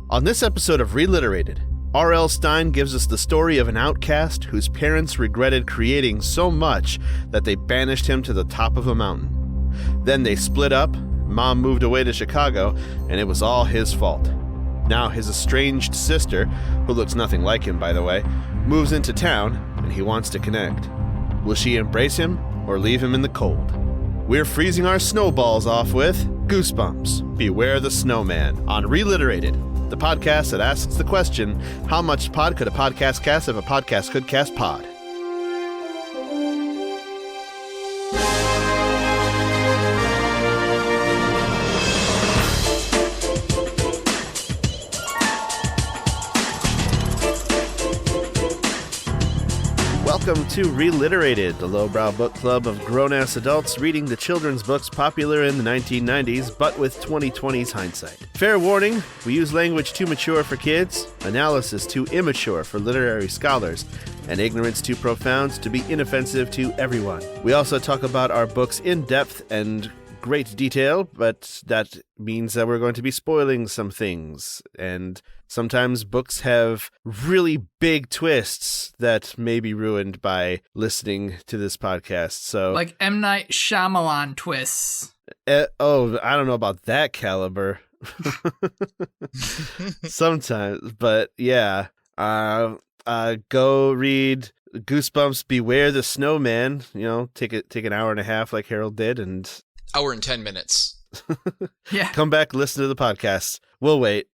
On this episode of ReLiterated, R.L. Stine gives us the story of an outcast whose parents regretted creating so much that they banished him to the top of a mountain. Then they split up, Mom moved away to Chicago, and it was all his fault. Now his estranged sister, who looks nothing like him by the way, moves into town, and he wants to connect. Will she embrace him or leave him in the cold? We're freezing our snowballs off with Goosebumps, Beware the Snowman on ReLiterated, the podcast that asks the question, how much pod could a podcast cast if a podcast could cast pod? Welcome to ReLiterated, the lowbrow book club of grown-ass adults reading the children's books popular in the 1990s, but with 2020's hindsight. Fair warning, we use language too mature for kids, analysis too immature for literary scholars, and ignorance too profound to be inoffensive to everyone. We also talk about our books in depth and great detail, but that means that we're going to be spoiling some things, and sometimes books have really big twists that may be ruined by listening to this podcast. So, like M. Night Shyamalan twists. I don't know about that caliber. Sometimes, but yeah. Go read Goosebumps, Beware the Snowman. You know, take an hour and a half like Harold did, and hour and 10 minutes. Yeah. Come back, listen to the podcast. We'll wait.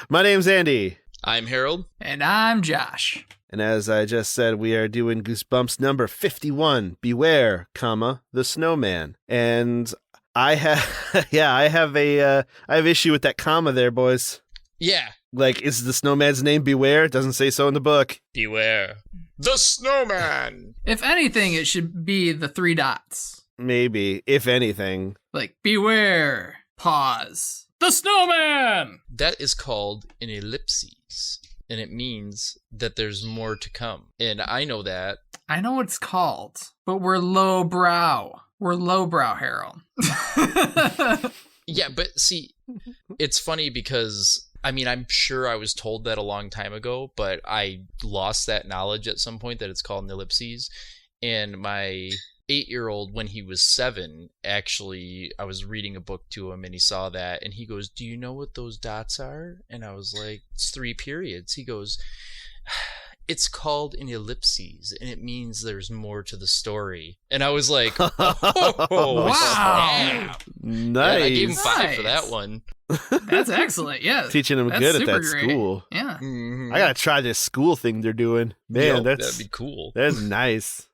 My name's Andy. I'm Harold. And I'm Josh. And as I just said, we are doing Goosebumps number 51, Beware, the Snowman. And I have, I have issue with that comma there, boys. Yeah. Like, is the snowman's name Beware? It doesn't say so in the book. Beware the Snowman. If anything, it should be the 3 dots. Maybe, if anything. Like, beware, pause, the snowman! That is called an ellipses, and it means that there's more to come. And I know that. I know what it's called, but we're lowbrow. We're lowbrow, Harold. Yeah, but see, it's funny because, I mean, I'm sure I was told that a long time ago, but I lost that knowledge at some point that it's called an ellipses. And my 8-year-old, when he was 7, actually, I was reading a book to him and he saw that and he goes, "Do you know what those dots are?" And I was like, "It's 3 periods." He goes, "It's called an ellipses and it means there's more to the story." And I was like, "Oh, wow. Nice. Yeah, I gave him 5 for that one. That's excellent, yes. Teaching them good at that great. school. Yeah. Mm-hmm. I gotta try this school thing they're doing. Man, that'd be cool. That's nice.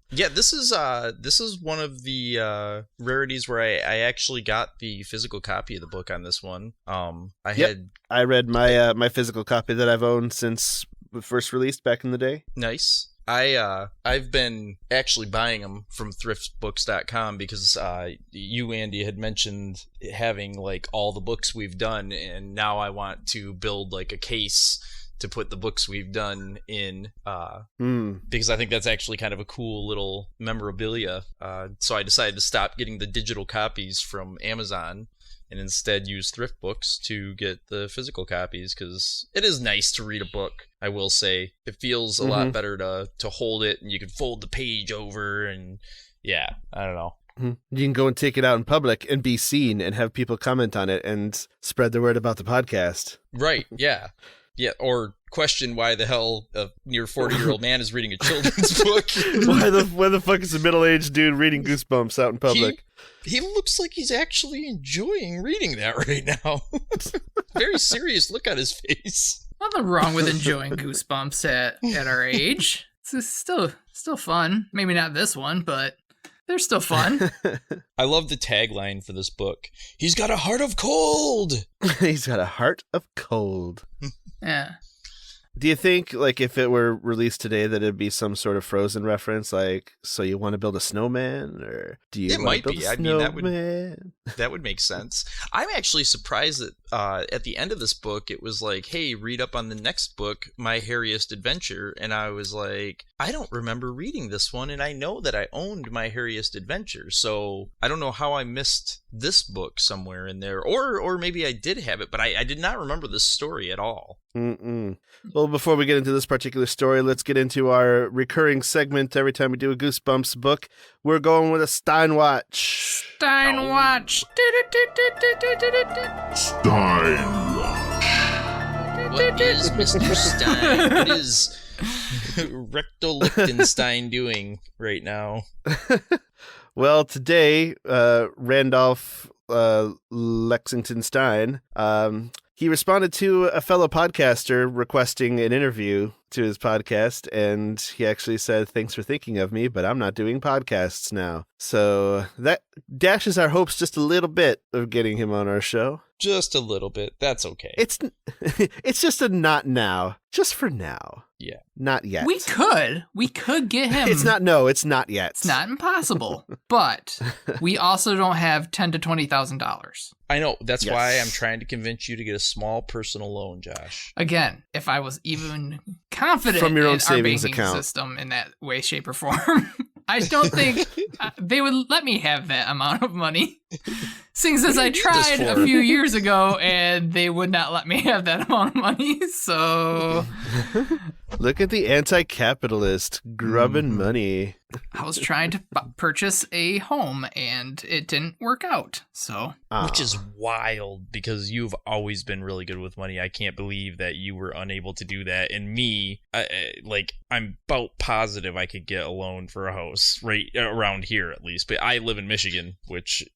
Yeah, this is one of the rarities where I actually got the physical copy of the book on this one. I read my physical copy that I've owned since it first released back in the day. Nice. I've been actually buying them from thriftbooks.com because you, Andy, had mentioned having like all the books we've done, and now I want to build like a case to put the books we've done in because I think that's actually kind of a cool little memorabilia. So I decided to stop getting the digital copies from Amazon and instead use thrift books to get the physical copies, because it is nice to read a book, I will say. It feels a lot better to hold it, and you can fold the page over, and yeah, I don't know. You can go and take it out in public and be seen and have people comment on it and spread the word about the podcast. Right, yeah. Yeah, or question why the hell a near 40-year-old man is reading a children's book. Why the fuck is a middle-aged dude reading Goosebumps out in public? He looks like he's actually enjoying reading that right now. Very serious look on his face. Nothing wrong with enjoying Goosebumps at our age. It's still fun. Maybe not this one, but they're still fun. I love the tagline for this book. He's got a heart of cold. He's got a heart of cold. Yeah. Do you think, like, if it were released today, that it'd be some sort of Frozen reference, like, so you want to build a snowman, or do you? It might build be. A I mean, snowman? that would make sense. I'm actually surprised that at the end of this book, it was like, "Hey, read up on the next book, My Hairiest Adventure," and I was like, I don't remember reading this one, and I know that I owned My Harriest Adventure, so I don't know how I missed this book somewhere in there, or maybe I did have it, but I did not remember this story at all. Well, before we get into this particular story, let's get into our recurring segment. Every time we do a Goosebumps book, we're going with a Steinwatch. Steinwatch. What is Mr. Stein? What is Rectal Lichtenstein doing right now? Well, today, Randolph Lexington Stein, he responded to a fellow podcaster requesting an interview to his podcast, and he actually said, "Thanks for thinking of me, but I'm not doing podcasts now." So that dashes our hopes just a little bit of getting him on our show. Just a little bit. That's okay. It's just a not now. Just for now. Yeah. Not yet. We could get him. It's not yet. It's not impossible, but we also don't have $10,000 to $20,000. I know. That's why I'm trying to convince you to get a small personal loan, Josh. Again, if I was even confident from your own in our savings banking account system in that way, shape, or form, I don't think they would let me have that amount of money. Seeing as I tried a few years ago and they would not let me have that amount of money, so... Look at the anti-capitalist grubbing money. I was trying to purchase a home and it didn't work out, so... Which is wild because you've always been really good with money. I can't believe that you were unable to do that. And me, I'm about positive I could get a loan for a house right around here at least. But I live in Michigan, which,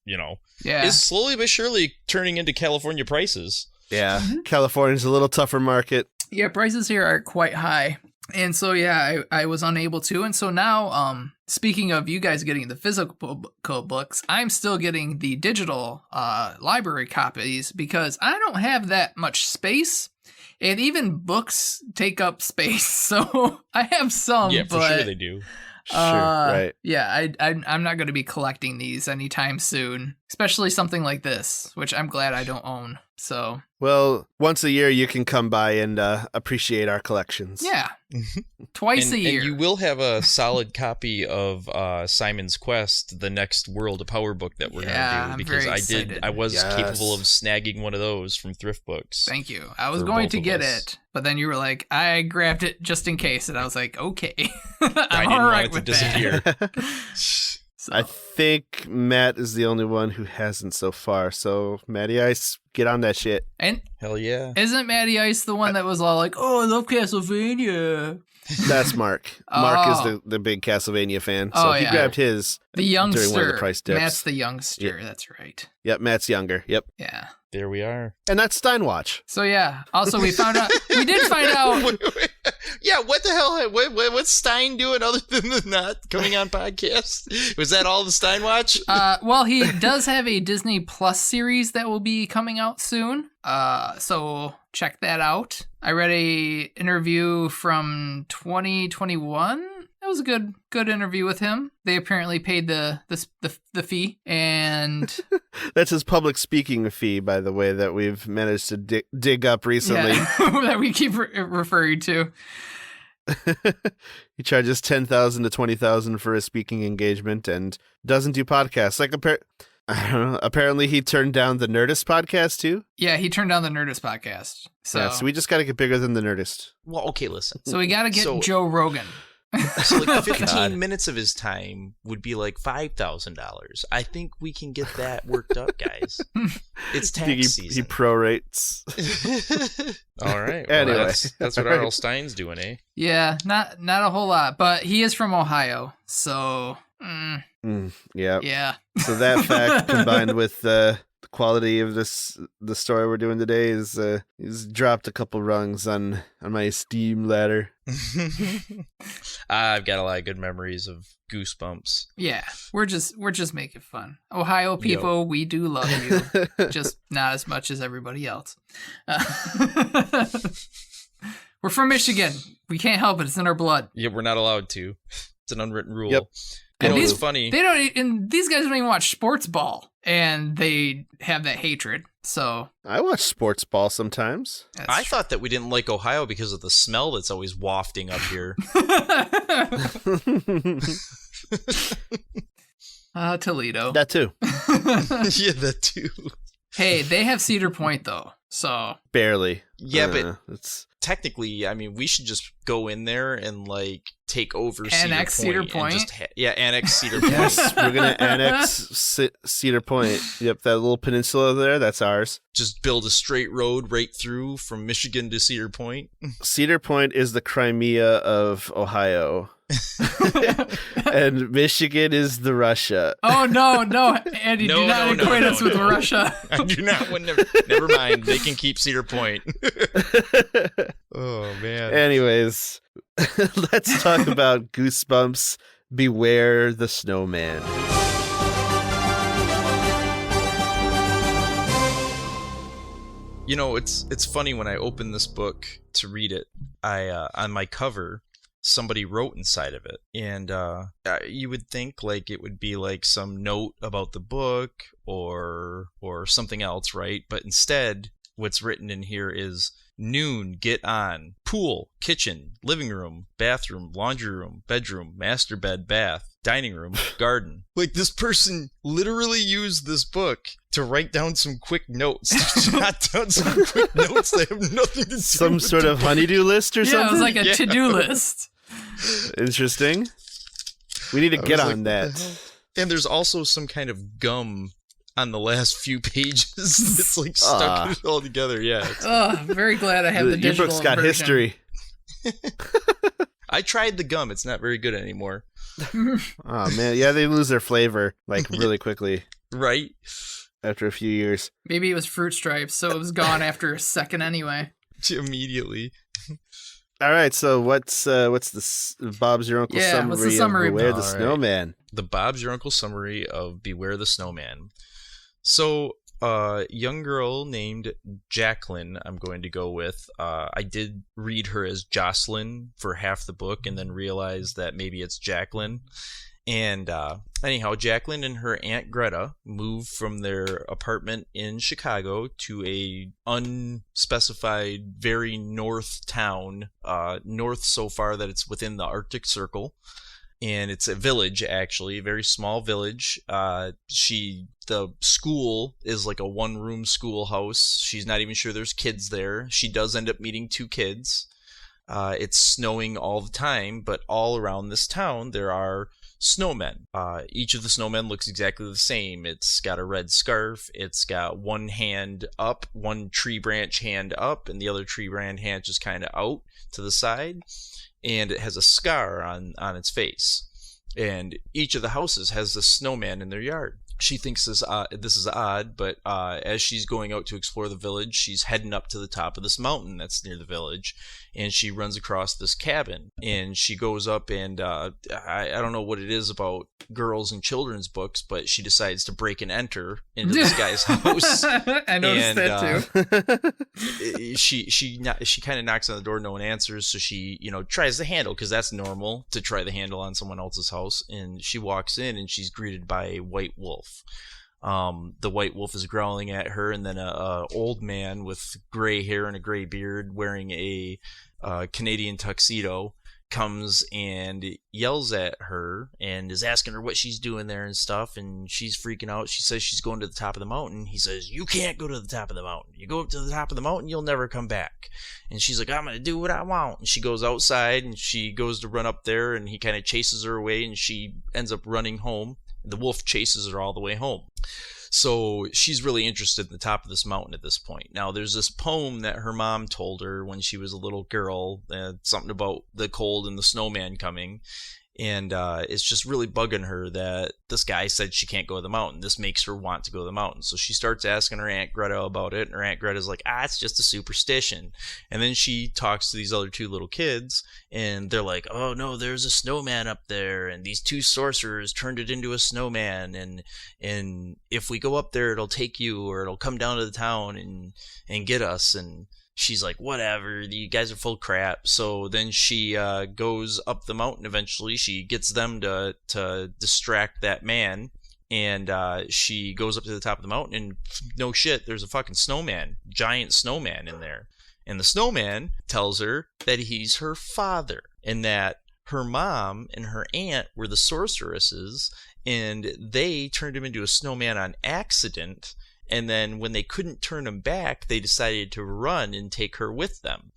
is slowly but surely turning into California prices. Yeah, California's a little tougher market. Yeah, prices here are quite high. And so, I was unable to. And so now, speaking of you guys getting the physical books, I'm still getting the digital library copies because I don't have that much space. And even books take up space. So I have some, yeah, for sure they do. Sure, right. Yeah, I'm not going to be collecting these anytime soon, especially something like this, which I'm glad I don't own. So, well, once a year you can come by and appreciate our collections. Yeah, twice a year. And you will have a solid copy of Simon's Quest, the next World of Power book that we're going to do, because I was capable of snagging one of those from Thrift Books. Thank you. I was going to get it, but then you were like, I grabbed it just in case, and I was like, okay, I didn't want it to disappear. So. I think Matt is the only one who hasn't so far. So, Matty Ice, get on that shit. And hell yeah. Isn't Matty Ice the one that was all like, oh, I love Castlevania? That's Mark. Mark is the big Castlevania fan. So he grabbed his the youngster. During one of the price dips. Matt's the youngster. Yep. That's right. Yep, Matt's younger. Yep. Yeah. There we are. And that's Steinwatch. So, yeah. Also, we did find out. Wait. Yeah, what the hell? What's Stein doing other than the not coming on podcast? Was that all the Steinwatch? Well, he does have a Disney Plus series that will be coming out soon. So check that out. I read a interview from 2021. It was a good interview with him. They apparently paid the fee, and that's his public speaking fee, by the way, that we've managed to dig up recently. Yeah, that we keep referring to. He charges $10,000 to $20,000 for his speaking engagement and doesn't do podcasts. I don't know. Apparently, he turned down the Nerdist podcast too. Yeah, he turned down the Nerdist podcast. So we just got to get bigger than the Nerdist. Well, okay, listen. So we got to get Joe Rogan. So like 15 minutes of his time would be like $5,000. I think we can get that worked up, guys. It's tax season. He prorates. All right. Anyway, well, that's what R.L. Stein's doing, eh? Yeah, not a whole lot, but he is from Ohio, so. Yeah. Yeah. So that fact combined with the quality of the story we're doing today is he's dropped a couple rungs on my esteem ladder. I've got a lot of good memories of Goosebumps. Yeah, we're just making fun. Ohio people, we do love you, just not as much as everybody else. We're from Michigan. We can't help it. It's in our blood. Yeah, we're not allowed to. It's an unwritten rule. Yep. And it's funny. These guys don't even watch sports ball. and they have that hatred. So I watch sports ball sometimes. I thought that we didn't like Ohio because of the smell that's always wafting up here. Toledo. That too. Yeah, that too. Hey, they have Cedar Point though, so Barely. Yeah, but it's technically, I mean, we should just go in there and like take over Annex Cedar Point. And just annex Cedar Point. yes, we're gonna annex Cedar Point. Yep, that little peninsula there, that's ours. Just build a straight road right through from Michigan to Cedar Point. Cedar Point is the Crimea of Ohio. And Michigan is the Russia. Oh no, Andy, do not equate us with Russia. I do not. Never mind. They can keep Cedar Point. Oh man. Anyways, let's talk about Goosebumps. Beware the Snowman. You know, it's funny when I open this book to read it. I on my cover, somebody wrote inside of it, and you would think like it would be like some note about the book or something else, right? But instead, what's written in here is noon, get on, pool, kitchen, living room, bathroom, laundry room, bedroom, master bed, bath, dining room, garden. Like, this person literally used this book to write down some quick notes, to jot down some quick notes that have nothing to do Some with sort the of honeydew list or Yeah, something? it was like a to-do list. Interesting. We need to get was on like, what that. the hell? And there's also some kind of gum on the last few pages. It's like stuck it all together. Yeah. Oh, very glad I have the Your digital book's got version. history. I tried the gum. It's not very good anymore. Oh man, yeah, they lose their flavor like really quickly Right? after a few years. Maybe it was Fruit Stripes, so it was gone after a second anyway. Immediately. All right, so what's Bob's Your Uncle Yeah, summary, what's the summary, of Beware Bob? the All right. Snowman? The Bob's Your Uncle summary of Beware the Snowman. So, a young girl named Jaclyn, I'm going to go with. I did read her as Jocelyn for half the book and then realized that maybe it's Jaclyn. And anyhow, Jaclyn and her Aunt Greta move from their apartment in Chicago to a unspecified, very north town, north so far that it's within the Arctic Circle. And it's a village, actually, a very small village. The school is like a one-room schoolhouse. She's not even sure there's kids there. She does end up meeting 2 kids. It's snowing all the time, but all around this town there are snowmen. Each of the snowmen looks exactly the same. It's got a red scarf. It's got one hand up, one tree branch hand up, and the other tree branch hand just kind of out to the side. And it has a scar on its face. And each of the houses has this snowman in their yard. She thinks this is odd, but as she's going out to explore the village, she's heading up to the top of this mountain that's near the village, and she runs across this cabin. And she goes up, and I don't know what it is about girls and children's books, but she decides to break and enter into this guy's house. I noticed that too. She kind of knocks on the door, no one answers, so she tries the handle, because that's normal to try the handle on someone else's house. And she walks in, and she's greeted by a white wolf. The white wolf is growling at her, and then a old man with gray hair and a gray beard wearing a Canadian tuxedo comes and yells at her and is asking her what she's doing there and stuff, and she's freaking out. She says she's going to the top of the mountain. He says, "You can't go to the top of the mountain. You go up to the top of the mountain, you'll never come back." And she's like, "I'm going to do what I want." And she goes outside, and she goes to run up there, and he kind of chases her away, and she ends up running home. The wolf chases her all the way home. So she's really interested in the top of this mountain at this point. Now, there's this poem that her mom told her when she was a little girl, something about the cold and the snowman coming. And it's just really bugging her that this guy said she can't go to the mountain. This makes her want to go to the mountain. So she starts asking her Aunt Greta about it. And her Aunt Greta's like, it's just a superstition. And then she talks to these other 2 little kids. And they're like, "Oh, no, there's a snowman up there. And these 2 sorcerers turned it into a snowman. And if we go up there, it'll take you, or it'll come down to the town and get us." And she's like, "Whatever, you guys are full of crap." So then she goes up the mountain eventually. She gets them to distract that man, and she goes up to the top of the mountain, and no shit, there's a fucking snowman, giant snowman in there. And the snowman tells her that he's her father, and that her mom and her aunt were the sorceresses, and they turned him into a snowman on accident. And then when they couldn't turn him back, they decided to run and take her with them.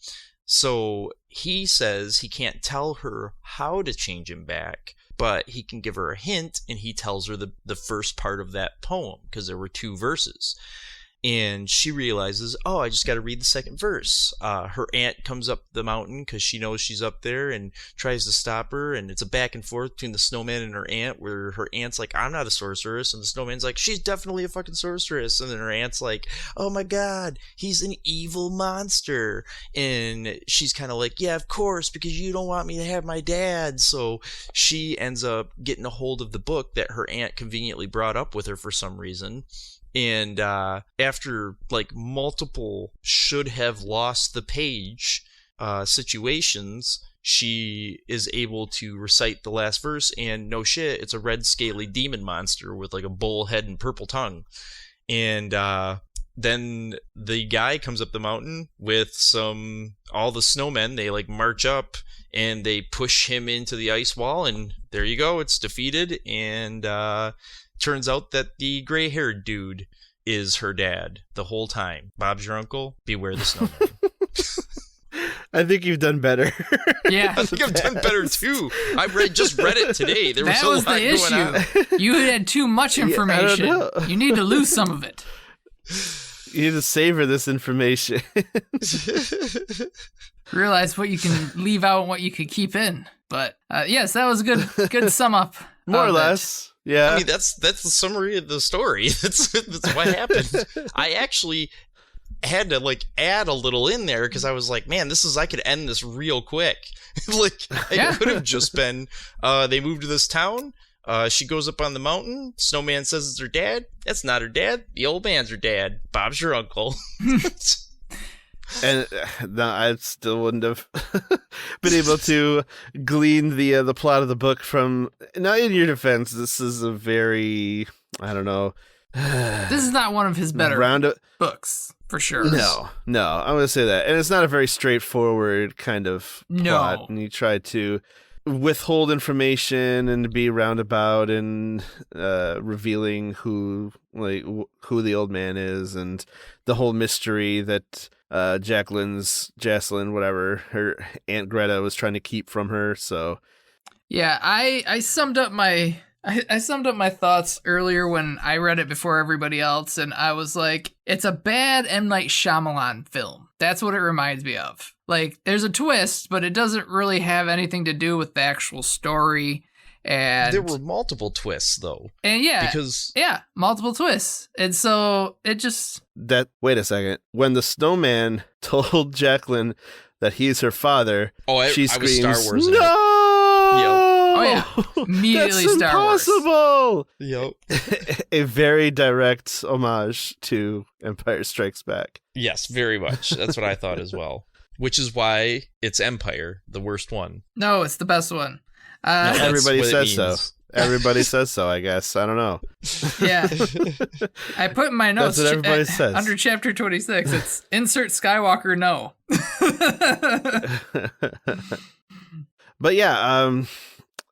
So he says he can't tell her how to change him back, but he can give her a hint, and he tells her the first part of that poem, because there were 2 verses. And she realizes, oh, I just got to read the second verse. Her aunt comes up the mountain because she knows she's up there and tries to stop her. And it's a back and forth between the snowman and her aunt, where her aunt's like, I'm not a sorceress. And the snowman's like, she's definitely a fucking sorceress. And then her aunt's like, oh my God, he's an evil monster. And she's kind of like, yeah, of course, because you don't want me to have my dad. So she ends up getting a hold of the book that her aunt conveniently brought up with her for some reason. And after like multiple should have lost the page situations, she is able to recite the last verse, and no shit, it's a red scaly demon monster with like a bull head and purple tongue. And then the guy comes up the mountain with all the snowmen. They like march up and they push him into the ice wall, and there you go, it's defeated. And turns out that the gray-haired dude is her dad the whole time. Bob's your uncle. Beware the snowman. I think you've done better. Yeah, I think I've done better too. just read it today. There was that a was lot the going issue. on. You had too much information. I don't know. You need to lose some of it. You need to savor this information. Realize what you can leave out and what you can keep in. But yes, that was a good sum up. More or of less. Yeah. I mean, that's the summary of the story. That's what happened. I actually had to like add a little in there because I was like, man, I could end this real quick. Like it could have just been they moved to this town. She goes up on the mountain. Snowman says it's her dad. That's not her dad. The old man's her dad. Bob's your uncle. And no, I still wouldn't have been able to glean the plot of the book from. Now, in your defense, this is a very, I don't know. This is not one of his better books, for sure. No, I'm going to say that. And it's not a very straightforward kind of plot. No. And you try to withhold information and be roundabout and revealing who the old man is, and the whole mystery that Jaclyn, whatever, her Aunt Greta was trying to keep from her. So yeah, I summed up my thoughts earlier when I read it before everybody else, and I was like, it's a bad M. Night Shyamalan film. That's what it reminds me of. Like, there's a twist, but it doesn't really have anything to do with the actual story. And there were multiple twists, though. And multiple twists. And so it just... Wait a second. When the snowman told Jaclyn that he's her father, she screams, I was Star Wars. No! Oh, yeah. Immediately That's Star Wars. impossible! Yep. A very direct homage to Empire Strikes Back. Yes, very much. That's what I thought as well. Which is why it's Empire, the worst one. No, it's the best one. No, everybody what it says so. means. Everybody says so, I guess. I don't know. Yeah. I put in my notes That's what everybody says. Under chapter 26, it's insert Skywalker no. But yeah,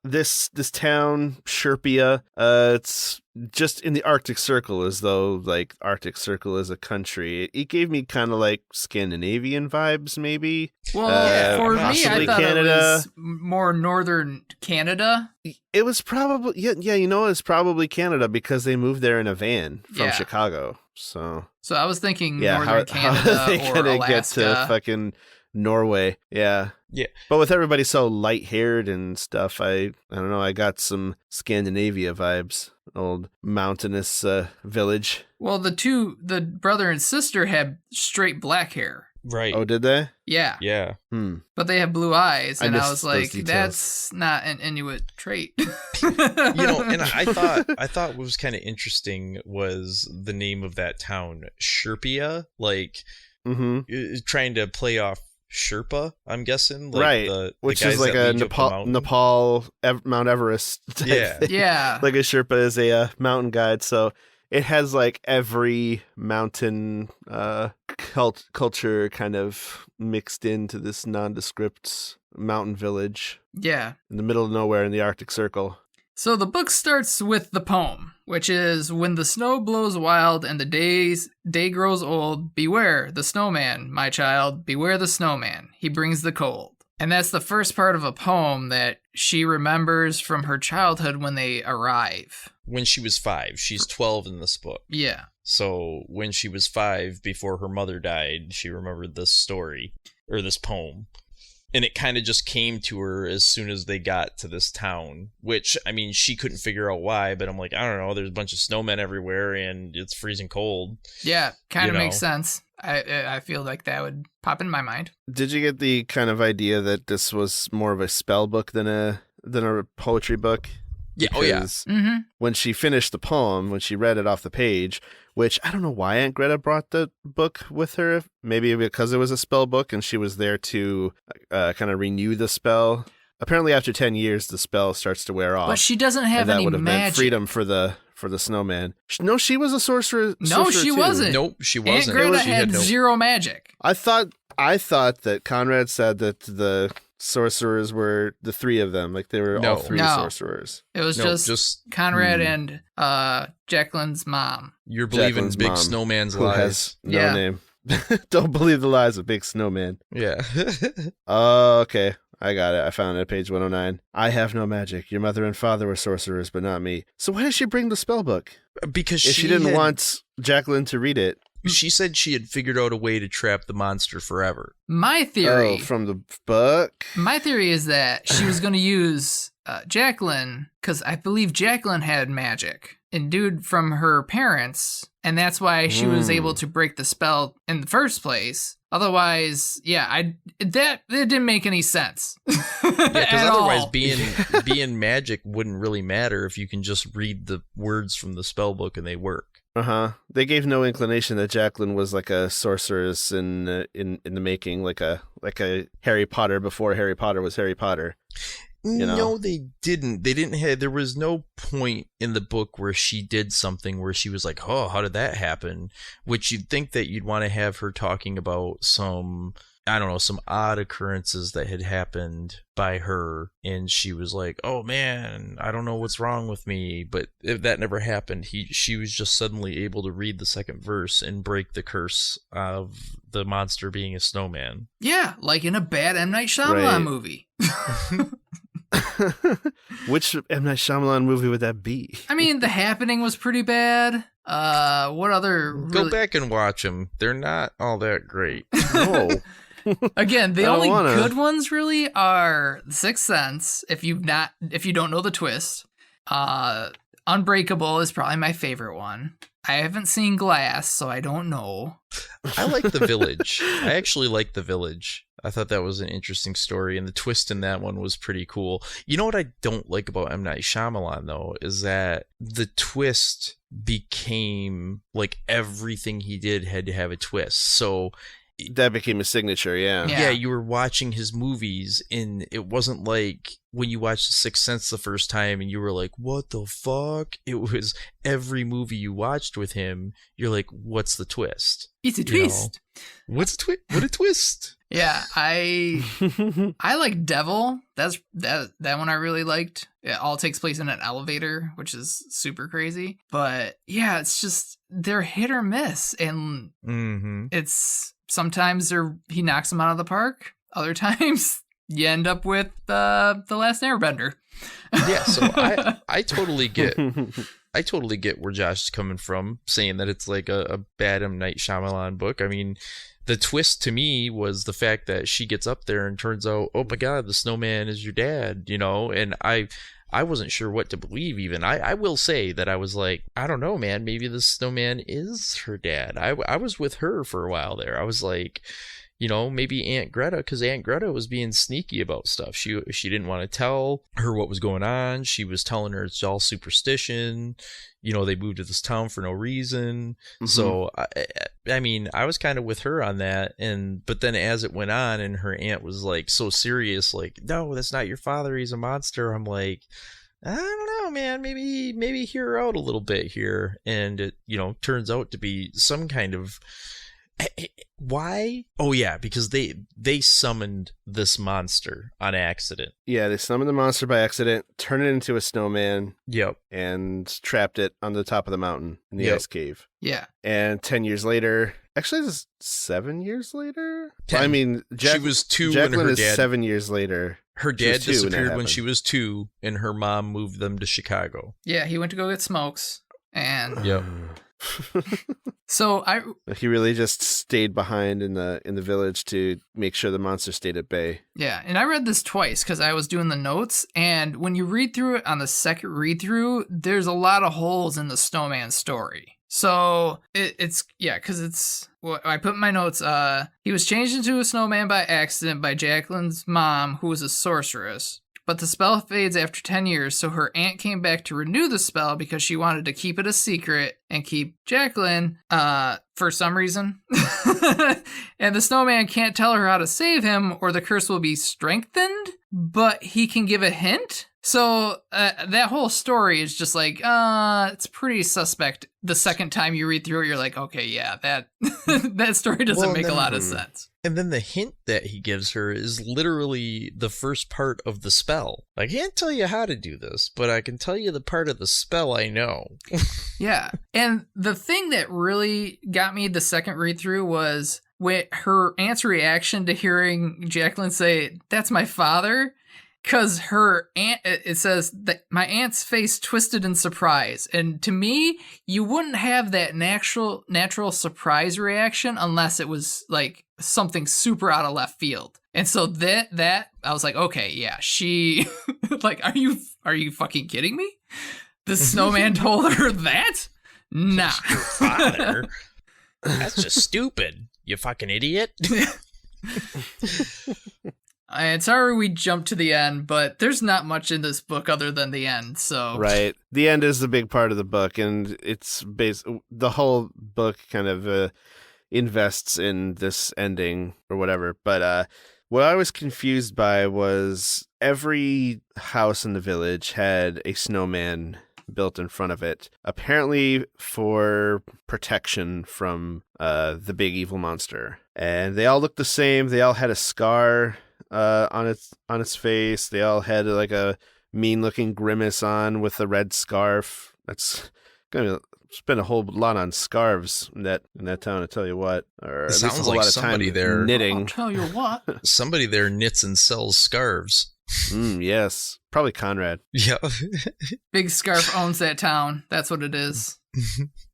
this town, Sherpia, it's just in the Arctic Circle, as though like Arctic Circle is a country. It gave me kind of like Scandinavian vibes, maybe. Well, for me, I thought Canada. it was more northern Canada. It was probably it's probably Canada because they moved there in a van from Chicago. So I was thinking northern how Canada they or gonna Alaska. get to fucking Norway. Yeah. But with everybody so light-haired and stuff, I don't know, I got some Scandinavia vibes. Old mountainous village. Well, the brother and sister had straight black hair. Right. Oh, did they? Yeah. Yeah. But they have blue eyes, and I was like, details. that's not an Inuit trait. And I thought what was kind of interesting was the name of that town, Sherpia, like trying to play off Sherpa, I'm guessing. Like right. the Which guys is like that a lead you up the Nepal, mountain. Mount Everest type Yeah. thing. Yeah. Like a Sherpa is a mountain guide. So it has like every mountain culture kind of mixed into this nondescript mountain village Yeah. in the middle of nowhere in the Arctic Circle. So the book starts with the poem, which is, when the snow blows wild and the day grows old, beware the snowman, my child, beware the snowman. He brings the cold. And that's the first part of a poem that she remembers from her childhood when they arrive. When she was 5. She's 12 in this book. Yeah. So when she was 5, before her mother died, she remembered this story, or this poem. And it kind of just came to her as soon as they got to this town, which, I mean, she couldn't figure out why, but I'm like, I don't know, there's a bunch of snowmen everywhere and it's freezing cold. Yeah, kind of You makes know. sense. I feel like that would pop in my mind. Did you get the kind of idea that this was more of a spell book than a poetry book? Yeah, oh yeah. Because Mm-hmm. when she finished the poem, when she read it off the page, which I don't know why Aunt Greta brought the book with her, maybe because it was a spell book and she was there to kind of renew the spell. Apparently after 10 years, the spell starts to wear off. But she doesn't have and that any would have meant magic. freedom for the snowman. No, she was a sorcerer. No, she too. wasn't. Nope, she Aunt wasn't. Greta She had no... zero magic. I thought that Conrad said that the sorcerers were the 3 of them, like they were all 3 No. sorcerers. It was No, just Conrad and Jaclyn's mom. You're believing Jaclyn's Big mom, Snowman's who lies. has no Yeah. name. Don't believe the lies of Big Snowman. Yeah. Oh, okay. I got it. I found it at page 109. I have no magic. Your mother and father were sorcerers, but not me. So why did she bring the spell book? Because If she didn't want Jaclyn to read it. She said she had figured out a way to trap the monster forever. My theory. Oh, from the book? My theory is that she was going to use Jaclyn, because I believe Jaclyn had magic endued from her parents, and that's why she was able to break the spell in the first place. Otherwise, yeah, it didn't make any sense. Yeah, because otherwise all. being magic wouldn't really matter if you can just read the words from the spell book and they work. Uh-huh. They gave no inclination that Jaclyn was like a sorceress in the making, like a Harry Potter before Harry Potter was Harry Potter. You know? No, they didn't. They didn't have. There was no point in the book where she did something where she was like, "Oh, how did that happen?" Which you'd think that you'd want to have her talking about some, I don't know, some odd occurrences that had happened by her, and she was like, "Oh man, I don't know what's wrong with me." But if that never happened, she was just suddenly able to read the second verse and break the curse of the monster being a snowman. Yeah, like in a bad M. Night Shyamalan Right. movie. Which M. Night Shyamalan movie would that be? I mean, The Happening was pretty bad. What other? Go back and watch them. They're not all that great. No. Again, the I don't only wanna. good ones really are The Sixth Sense. If you don't know the twist, Unbreakable is probably my favorite one. I haven't seen Glass, so I don't know. I like The Village. I actually like The Village. I thought that was an interesting story, and the twist in that one was pretty cool. You know what I don't like about M. Night Shyamalan, though, is that the twist became, like, everything he did had to have a twist. So That became a signature, yeah. Yeah. yeah, you were watching his movies, and it wasn't like when you watched The Sixth Sense the first time and you were like, what the fuck? It was every movie you watched with him, you're like, what's the twist? It's a You know? twist. What's twist? What a twist! Yeah, I like Devil. That's that one I really liked. It all takes place in an elevator, which is super crazy. But yeah, it's just they're hit or miss, and Mm-hmm. it's sometimes he knocks them out of the park. Other times you end up with the Last Airbender. Yeah, so I totally get where Josh is coming from, saying that it's like a bad M. Night Shyamalan book. I mean, the twist to me was the fact that she gets up there and turns out, oh my god, the snowman is your dad, you know, and I wasn't sure what to believe even. I will say that I was like, I don't know, man, maybe the snowman is her dad. I was with her for a while there. I was like, maybe Aunt Greta, because Aunt Greta was being sneaky about stuff. She didn't want to tell her what was going on. She was telling her it's all superstition. They moved to this town for no reason. Mm-hmm. So, I mean, I was kind of with her on that. But then as it went on and her aunt was like so serious, like, no, that's not your father. He's a monster. I'm like, I don't know, man, maybe hear her out a little bit here. And it, turns out to be some kind of, why? Oh yeah, because they summoned this monster on accident. Yeah, they summoned the monster by accident, turned it into a snowman. Yep. And trapped it on the top of the mountain in the ice cave. Yeah. And 10 years later, actually this is 7 years later? 10. I mean, she was 2 Jaclyn when her is dad 7 years later. Her dad disappeared when she was 2, and her mom moved them to Chicago. Yeah, he went to go get smokes, and yep. So he really just stayed behind in the village to make sure the monster stayed at bay. Yeah, and I read this twice because I was doing the notes, and when you read through it on the second read through, there's a lot of holes in the Snowman story. So because it's what I put in my notes. He was changed into a snowman by accident by Jaclyn's mom, who was a sorceress. But the spell fades after 10 years, so her aunt came back to renew the spell because she wanted to keep it a secret and keep Jaclyn, for some reason. And the snowman can't tell her how to save him or the curse will be strengthened, but he can give a hint. So that whole story is just like, it's pretty suspect. The second time you read through it, you're like, okay, yeah, that story doesn't make a lot of sense. And then the hint that he gives her is literally the first part of the spell. I can't tell you how to do this, but I can tell you the part of the spell I know. Yeah. And the thing that really got me the second read through was with her aunt's reaction to hearing Jaclyn say, "That's my father." Because her aunt, it says that my aunt's face twisted in surprise. And to me, you wouldn't have that natural surprise reaction unless it was like something super out of left field. And so that I was like, okay, yeah, she like, are you fucking kidding me? The snowman told her that? Nah. Your father? That's just stupid. You fucking idiot. And sorry we jumped to the end, but there's not much in this book other than the end, so... Right. The end is the big part of the book, and it's the whole book kind of invests in this ending or whatever. But what I was confused by was every house in the village had a snowman built in front of it, apparently for protection from the big evil monster. And they all looked the same. They all had a scar on its face. They all had like a mean looking grimace on with a red scarf. That's gonna spend a whole lot on scarves in that town, I tell you what. Or it sounds like somebody there knitting. I'll tell you what. Somebody there knits and sells scarves. Yes, probably Conrad. Yeah. Big Scarf owns that town. That's what it is.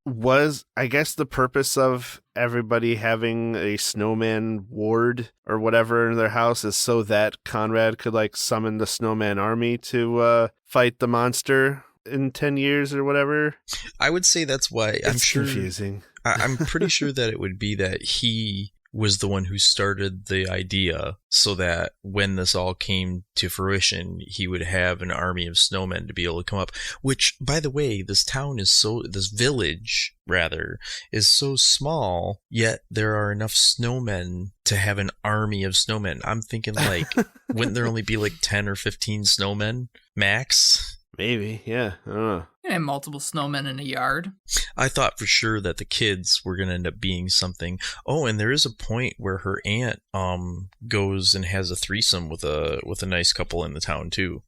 Was, I guess, the purpose of everybody having a snowman ward or whatever in their house is so that Conrad could like summon the snowman army to fight the monster in 10 years or whatever? I would say that's why. It's confusing. I'm pretty sure that it would be that he was the one who started the idea so that when this all came to fruition, he would have an army of snowmen to be able to come up. Which, by the way, this village, is so small, yet there are enough snowmen to have an army of snowmen. I'm thinking like, wouldn't there only be like 10 or 15 snowmen max? Maybe, yeah. I don't know. And multiple snowmen in a yard. I thought for sure that the kids were going to end up being something. Oh, and there is a point where her aunt goes and has a threesome with a nice couple in the town too.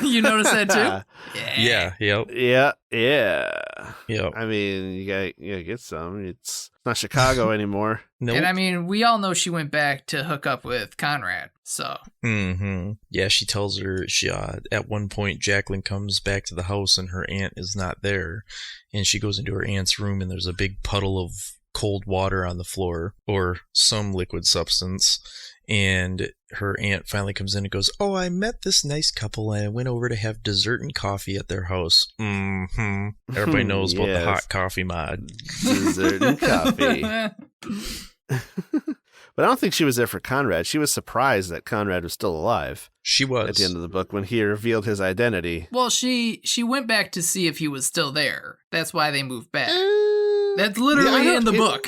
You notice that too? Yeah. Yep. Yeah. Yep. I mean, you gotta get some. It's not Chicago anymore. Nope. And I mean, we all know she went back to hook up with Conrad, so. Mm-hmm. Yeah, she tells her, at one point, Jaclyn comes back to the house and her aunt is not there. And she goes into her aunt's room and there's a big puddle of cold water on the floor, or some liquid substance. And her aunt finally comes in and goes, "Oh, I met this nice couple and I went over to have dessert and coffee at their house." Mm-hmm. Everybody knows about the hot coffee mod. Dessert and coffee. But I don't think she was there for Conrad. She was surprised that Conrad was still alive. She was. At the end of the book when he revealed his identity. Well, she went back to see if he was still there. That's why they moved back. That's literally in the book.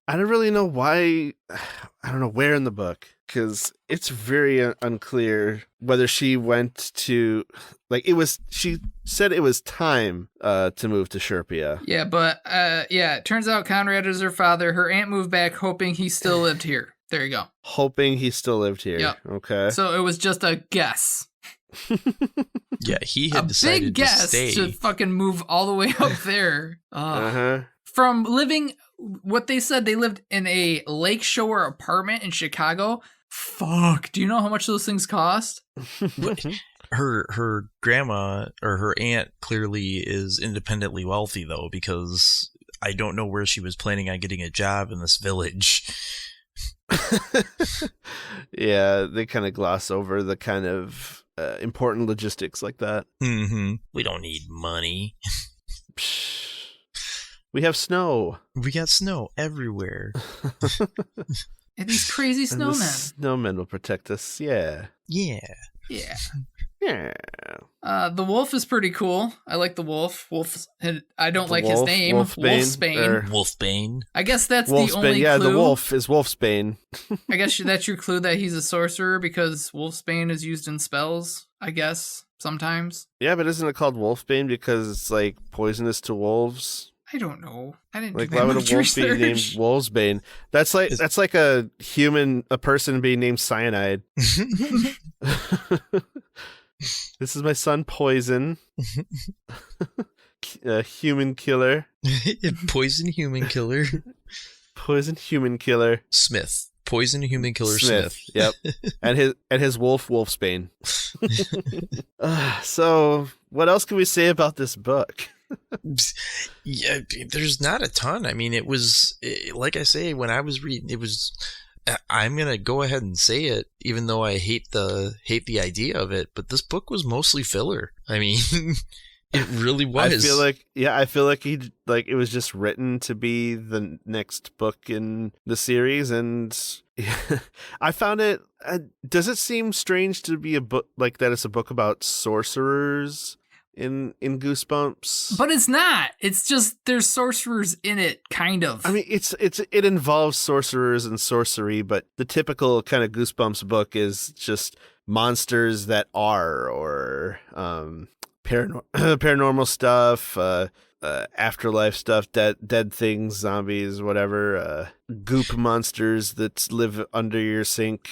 I don't really know why. I don't know where in the book, because it's very unclear whether she went to, like, she said it was time to move to Sherpia. Yeah, but it turns out Conrad is her father. Her aunt moved back hoping he still lived here. There you go. Hoping he still lived here. Yep. Okay. So it was just a guess. Yeah, he had decided big guess to stay. to fucking move all the way up there. From living, what they said, they lived in a lakeshore apartment in Chicago. Fuck. Do you know how much those things cost? Her grandma or her aunt clearly is independently wealthy, though, because I don't know where she was planning on getting a job in this village. Yeah, they kind of gloss over the kind of important logistics like that. Mm-hmm. We don't need money. We have snow. We got snow everywhere. And these crazy And the snowmen. snowmen will protect us. Yeah. Yeah. Yeah. Yeah. The wolf is pretty cool. I like the wolf. I don't The like his wolf, name. Wolfsbane. Wolfbane. I guess that's Wolfsbane. the only Yeah, clue. the wolf is Wolfsbane. I guess that's your clue that he's a sorcerer because Wolfsbane is used in spells, I guess, sometimes. Yeah, but isn't it called Wolfsbane because it's like poisonous to wolves? I don't know. I didn't Like, do why that would a much wolf be named research. Wolfsbane? That's like a person being named Cyanide. This is my son, Poison. Human killer. Poison human killer. Poison human killer. Smith. Poison human killer Smith. Yep. and his Wolfsbane. So, what else can we say about this book? Yeah, there's not a ton. I mean, like I say, when I was reading, I'm gonna go ahead and say it, even though I hate the idea of it. But this book was mostly filler. I mean, it really was. I feel like it was just written to be the next book in the series, and I found it. Does it seem strange to be a book like that? It's a book about sorcerers in Goosebumps, But it's not. It's just there's sorcerers in it, kind of. I mean, it involves sorcerers and sorcery, but the typical kind of Goosebumps book is just monsters that are, or paranormal stuff, afterlife stuff, dead things, zombies, whatever, goop monsters that live under your sink.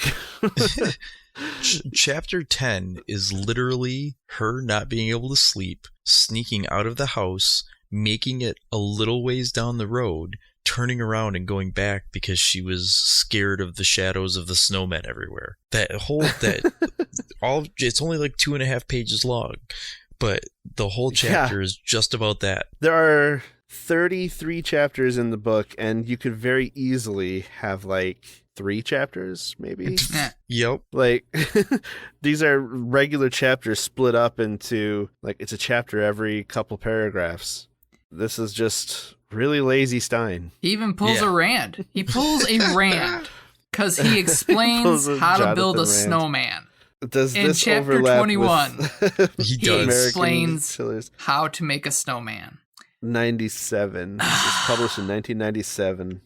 Chapter 10 is literally her not being able to sleep, sneaking out of the house, making it a little ways down the road, turning around and going back because she was scared of the shadows of the snowmen everywhere. It's only like 2.5 pages long, but the whole chapter is just about that. There are 33 chapters in the book, and you could very easily have like 3 chapters, maybe. Yep. Like, these are regular chapters split up into, like, it's a chapter every couple paragraphs. This is just really lazy Stein. He even pulls a Rand. He pulls a Rand because he explains how to build a snowman. Does In this chapter overlap 21, with He he does. explains Killers? how to make a snowman. 97. It was published in 1997.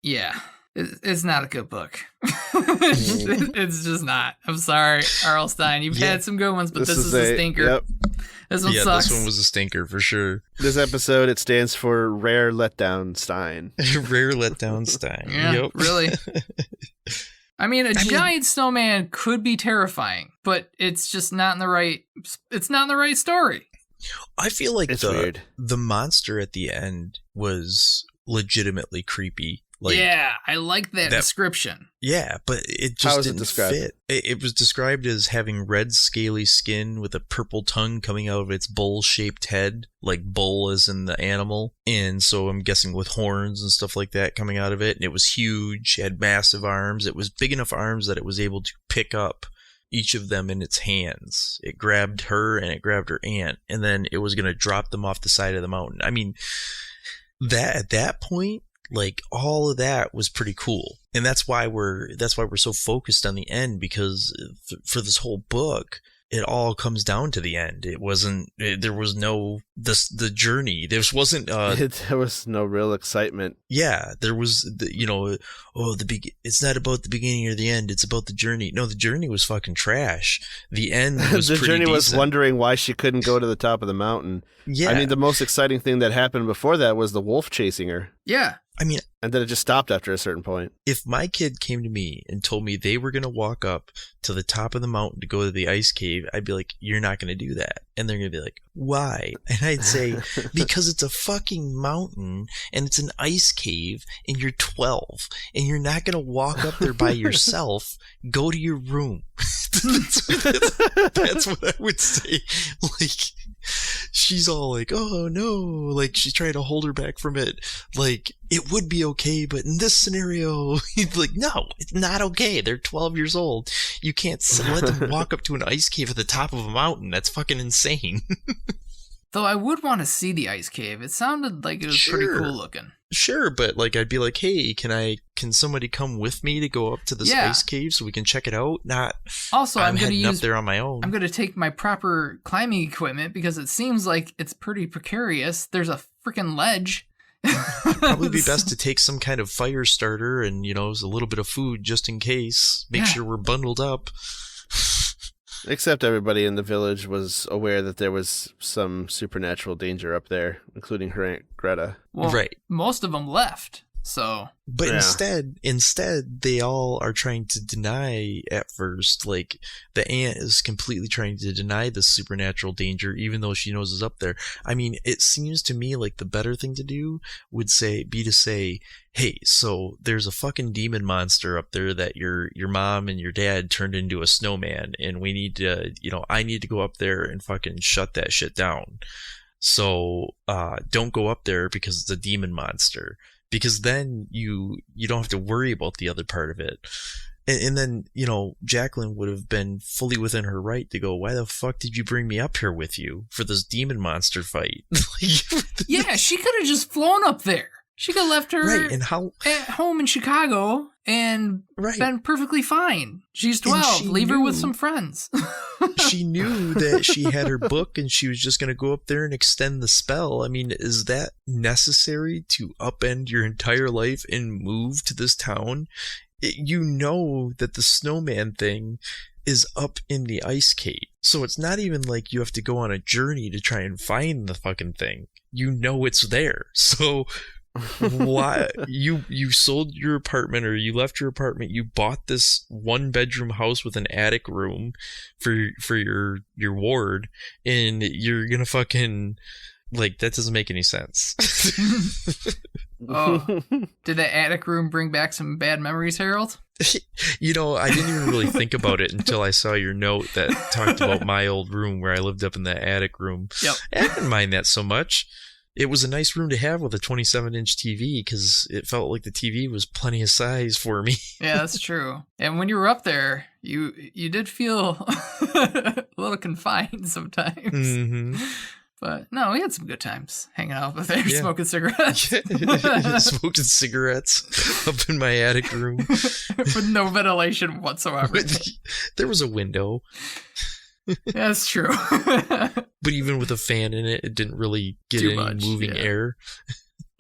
Yeah. It's not a good book. It's just not. I'm sorry, R.L. Stein. You've had some good ones, but this is a stinker. Yep. This one sucks. This one was a stinker for sure. This episode, it stands for Rare Letdown Stein. Rare letdown Stein. Yeah, Yep. really. I mean, giant snowman could be terrifying, but it's just not in the right. It's not in the right story. I feel like It's weird. The monster at the end was legitimately creepy. Like, yeah, I like that description. Yeah, but it How just is it didn't described? fit. It was described as having red scaly skin with a purple tongue coming out of its bowl-shaped head, like bull as in the animal. And so I'm guessing with horns and stuff like that coming out of it. And it was huge, it had massive arms. It was big enough arms that it was able to pick up each of them in its hands. It grabbed her and it grabbed her aunt, and then it was going to drop them off the side of the mountain. I mean, at that point, Like all of that was pretty cool. And that's why we're so focused on the end, because for this whole book, it all comes down to the end. There was no the journey. There wasn't there was no real excitement. Yeah, there was it's not about the beginning or the end, it's about the journey. No, the journey was fucking trash. The end was the pretty journey was decent. wondering why she couldn't go to the top of the mountain. Yeah. I mean, the most exciting thing that happened before that was the wolf chasing her. Yeah. I mean, and then it just stopped after a certain point. If my kid came to me and told me they were going to walk up to the top of the mountain to go to the ice cave, I'd be like, you're not going to do that. And they're going to be like, why? And I'd say, because it's a fucking mountain and it's an ice cave and you're 12 and you're not going to walk up there by yourself. Go to your room. That's what I would say. Like, she's all like, oh no, like she's trying to hold her back from it. Like, it would be okay, but in this scenario, like, no, it's not okay. They're 12 years old. You can't let them walk up to an ice cave at the top of a mountain. That's fucking insane. Though I would want to see the ice cave. It sounded like it was pretty cool looking. Sure, but like I'd be like, hey, can somebody come with me to go up to this ice cave so we can check it out? Also, I'm going to use up there on my own. I'm going to take my proper climbing equipment because it seems like it's pretty precarious. There's a freaking ledge. Probably be best to take some kind of fire starter and, a little bit of food just in case. Make sure we're bundled up. Except everybody in the village was aware that there was some supernatural danger up there, including her Aunt Greta. Well, right. Most of them left, so... But instead, they all are trying to deny at first. Like, the aunt is completely trying to deny the supernatural danger, even though she knows it's up there. I mean, it seems to me like the better thing to do would be to say, hey, so there's a fucking demon monster up there that your mom and your dad turned into a snowman, and we need to, I need to go up there and fucking shut that shit down. So, don't go up there because it's a demon monster. Because then you don't have to worry about the other part of it. And then, Jaclyn would have been fully within her right to go, why the fuck did you bring me up here with you for this demon monster fight? Yeah, she could have just flown up there. She could have left her at home in Chicago and been perfectly fine. She's 12. Leave her with some friends. She knew that she had her book and she was just going to go up there and extend the spell. I mean, is that necessary to upend your entire life and move to this town? You know that the snowman thing is up in the ice cave. So it's not even like you have to go on a journey to try and find the fucking thing. You know it's there. So... why you sold your apartment, or you left your apartment, you bought this 1-bedroom house with an attic room for your ward, and you're gonna fucking, like, that doesn't make any sense. Oh, did the attic room bring back some bad memories, Harold? I didn't even really think about it until I saw your note that talked about my old room where I lived up in the attic room. Yep. I didn't mind that so much. It was a nice room to have with a 27-inch TV because it felt like the TV was plenty of size for me. Yeah, that's true. And when you were up there, you did feel a little confined sometimes. Mm-hmm. But no, we had some good times hanging out up there, smoking cigarettes. Smoking cigarettes up in my attic room. With no ventilation whatsoever. There was a window. That's true. But even with a fan in it, it didn't really get any moving air.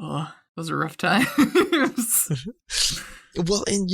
Oh, those are rough times. Well, and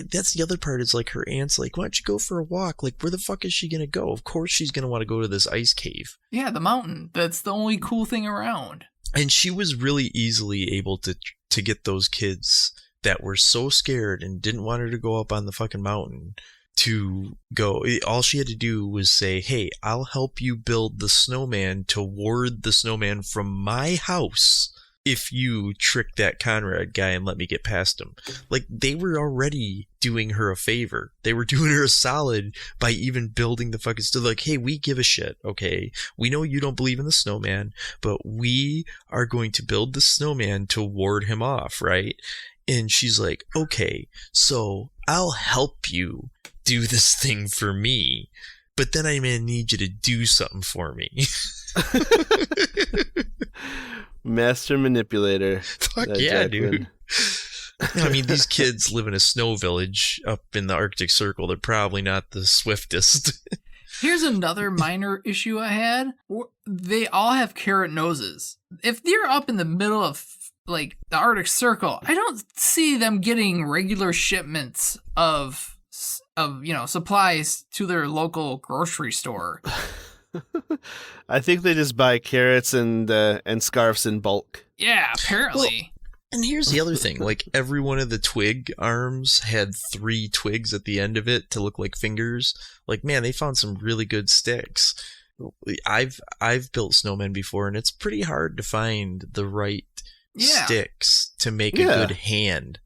that's the other part, is like her aunt's like, why don't you go for a walk? Like, where the fuck is she going to go? Of course she's going to want to go to this ice cave. Yeah, the mountain. That's the only cool thing around. And she was really easily able to get those kids that were so scared and didn't want her to go up on the fucking mountain to go. All she had to do was say, hey, I'll help you build the snowman to ward the snowman from my house if you trick that Conrad guy and let me get past him. Like, they were already doing her a favor. They were doing her a solid by even building the fucking stuff. Like, hey, we give a shit, okay? We know you don't believe in the snowman, but we are going to build the snowman to ward him off, right? And she's like, okay, so I'll help you do this thing for me, but then I'm going to need you to do something for me. Master manipulator. Fuck that yeah, Jaclyn. dude. I mean, these kids live in a snow village up in the Arctic Circle. They're probably not the swiftest. Here's another minor issue I had. They all have carrot noses. If they're up in the middle of like the Arctic Circle, I don't see them getting regular shipments of supplies to their local grocery store. I think they just buy carrots and scarves in bulk. Yeah, apparently. And here's the other thing, like every one of the twig arms had 3 twigs at the end of it to look like fingers. Like, man, they found some really good sticks. I've built snowmen before, and it's pretty hard to find the right sticks to make a good hand,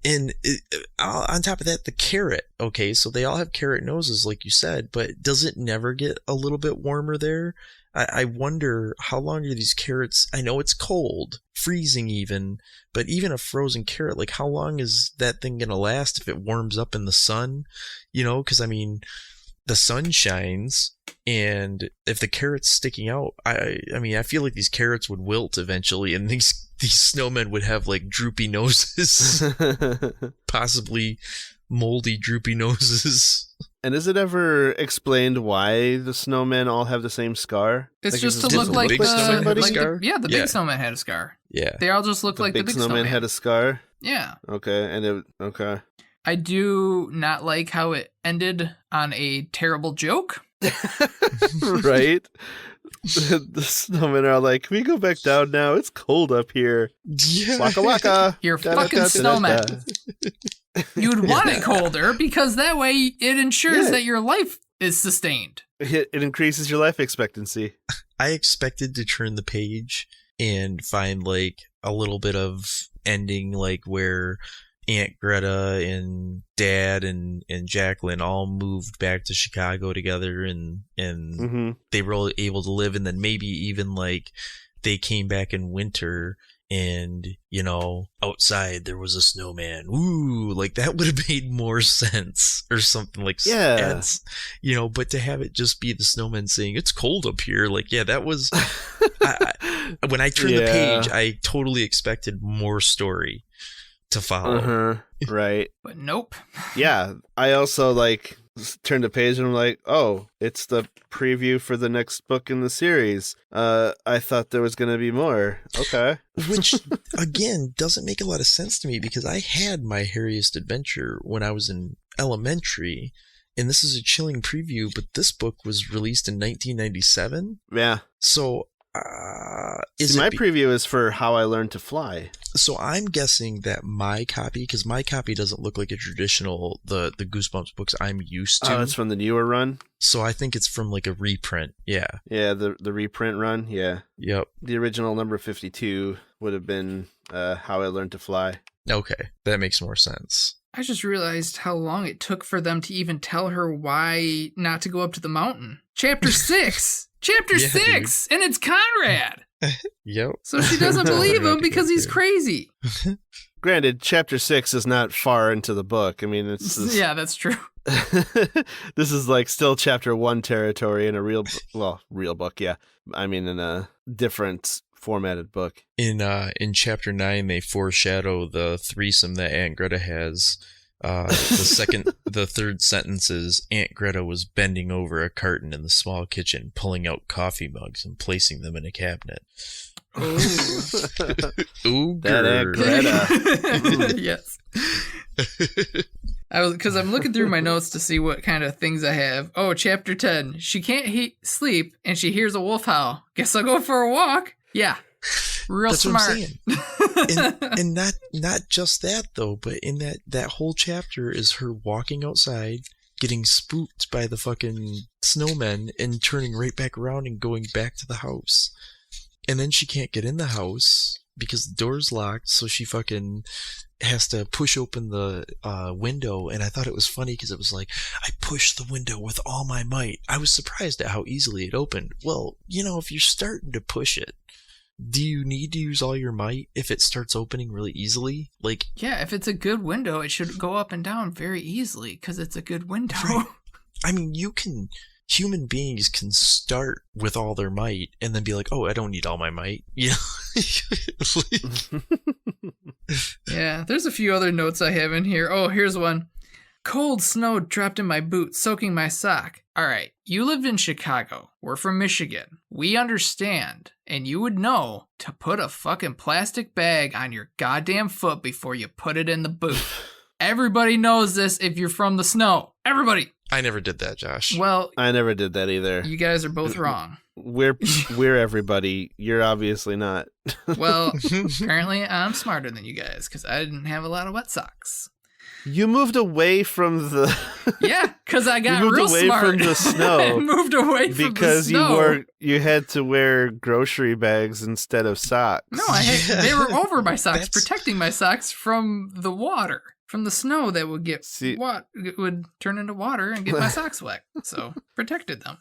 And on top of that, the carrot. Okay, so they all have carrot noses, like you said, but does it never get a little bit warmer there? I wonder how long are these carrots? I know it's cold, freezing even, but even a frozen carrot, like how long is that thing going to last if it warms up in the sun? Because I mean, the sun shines, and if the carrot's sticking out, I mean, I feel like these carrots would wilt eventually, and these snowmen would have like droopy noses, possibly moldy droopy noses. And is it ever explained why the snowmen all have the same scar? It's like, just to it look like big snowman had a scar? the big snowman had a scar. Yeah. They all just look like the big snowman had a scar? Yeah. Okay, okay. I do not like how it ended on a terrible joke. Right? The snowmen are like, can we go back down now? It's cold up here. Yeah. Waka waka. You're fucking snowman. You'd want it colder because that way it ensures that your life is sustained. It increases your life expectancy. I expected to turn the page and find like a little bit of ending, like where Aunt Greta and Dad and Jaclyn all moved back to Chicago together, and they were able to live, and then maybe even like they came back in winter, and outside there was a snowman. Ooh, like that would have made more sense, or something like but to have it just be the snowman saying it's cold up here, like that was when I turned the page, I totally expected more story to follow. Right. But nope. Yeah, I also turned the page and I'm like, oh, it's the preview for the next book in the series. I thought there was going to be more. Okay. Which, again, doesn't make a lot of sense to me because I had my hairiest adventure when I was in elementary, and this is a chilling preview, but this book was released in 1997. Yeah. So, my preview is for How I Learned to Fly. So I'm guessing that my copy, because my copy doesn't look like a traditional, the Goosebumps books I'm used to. Oh, it's from the newer run? So I think it's from like a reprint, yeah. Yeah, the reprint run, yeah. Yep. The original number 52 would have been How I Learned to Fly. Okay, that makes more sense. I just realized how long it took for them to even tell her why not to go up to the mountain. Chapter 6! Chapter 6! Dude. And it's Conrad! Yep. So she doesn't believe him because he's crazy. Granted, chapter 6 is not far into the book. I mean, it's yeah, that's true. This is still chapter 1 territory in a real book, yeah. I mean, in a different formatted book. In chapter 9, they foreshadow the threesome that Aunt Greta has. The third sentence is Aunt Greta was bending over a carton in the small kitchen, pulling out coffee mugs and placing them in a cabinet. Ooh, that Aunt Greta. Yes. Because I'm looking through my notes to see what kind of things I have. Oh, chapter 10. She can't sleep and she hears a wolf howl. Guess I'll go for a walk. Yeah. Real That's smart. What I'm saying. and not just that though, but in that whole chapter is her walking outside, getting spooked by the fucking snowmen, and turning right back around and going back to the house. And then she can't get in the house because the door's locked, so she fucking has to push open the window. And I thought it was funny because it was like, I pushed the window with all my might. I was surprised at how easily it opened. Well, if you're starting to push it, do you need to use all your might if it starts opening really easily? Yeah, if it's a good window, it should go up and down very easily because it's a good window. Right. I mean, you can human beings can start with all their might and then be like, oh, I don't need all my might. You know? Yeah, there's a few other notes I have in here. Oh, here's one. Cold snow dropped in my boot, soaking my sock. All right, you lived in Chicago. We're from Michigan. We understand, and you would know to put a fucking plastic bag on your goddamn foot before you put it in the boot. Everybody knows this if you're from the snow. Everybody. I never did that, Josh. Well, I never did that either. you guys are both wrong. We're everybody. You're obviously not. Well, apparently I'm smarter than you guys because I didn't have a lot of wet socks. You moved away from the. Yeah, because I got you moved real away smart. from the snow. I moved away from because the snow. you had to wear grocery bags instead of socks. No, they were over my socks, protecting my socks from the water, from the snow that would get it would turn into water and get my socks wet. So protected them.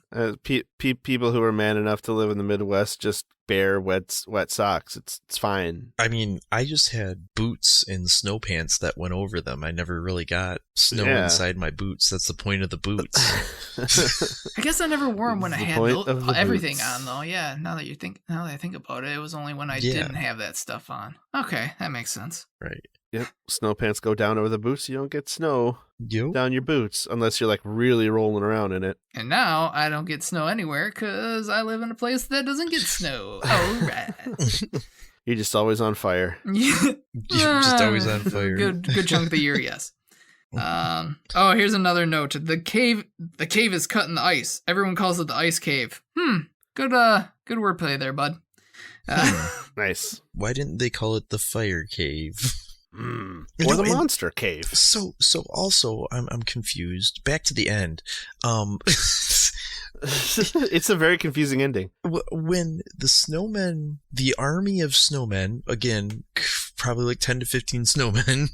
People who are man enough to live in the Midwest just bear wet socks. It's fine. I mean, I just had boots and snow pants that went over them. I never really got snow inside my boots. That's the point of the boots. I guess I never wore them when I had everything boots. on, though. Yeah, now that I think about it, it was only when I didn't have that stuff on. Okay, that makes sense. Right. Yep. Snow pants go down over the boots. You don't get snow down your boots unless you're like really rolling around in it. And now I don't get snow anywhere because I live in a place that doesn't get snow. All right. You're just always on fire. You're just always on fire. Good chunk of the year, yes. Oh, here's another note. The cave is cut in the ice. Everyone calls it the ice cave. Good wordplay there, bud. Nice. Why didn't they call it the fire cave? Or the monster cave. So also I'm confused. Back to the end. It's a very confusing ending. When the snowmen, the army of snowmen, again, probably like 10 to 15 snowmen,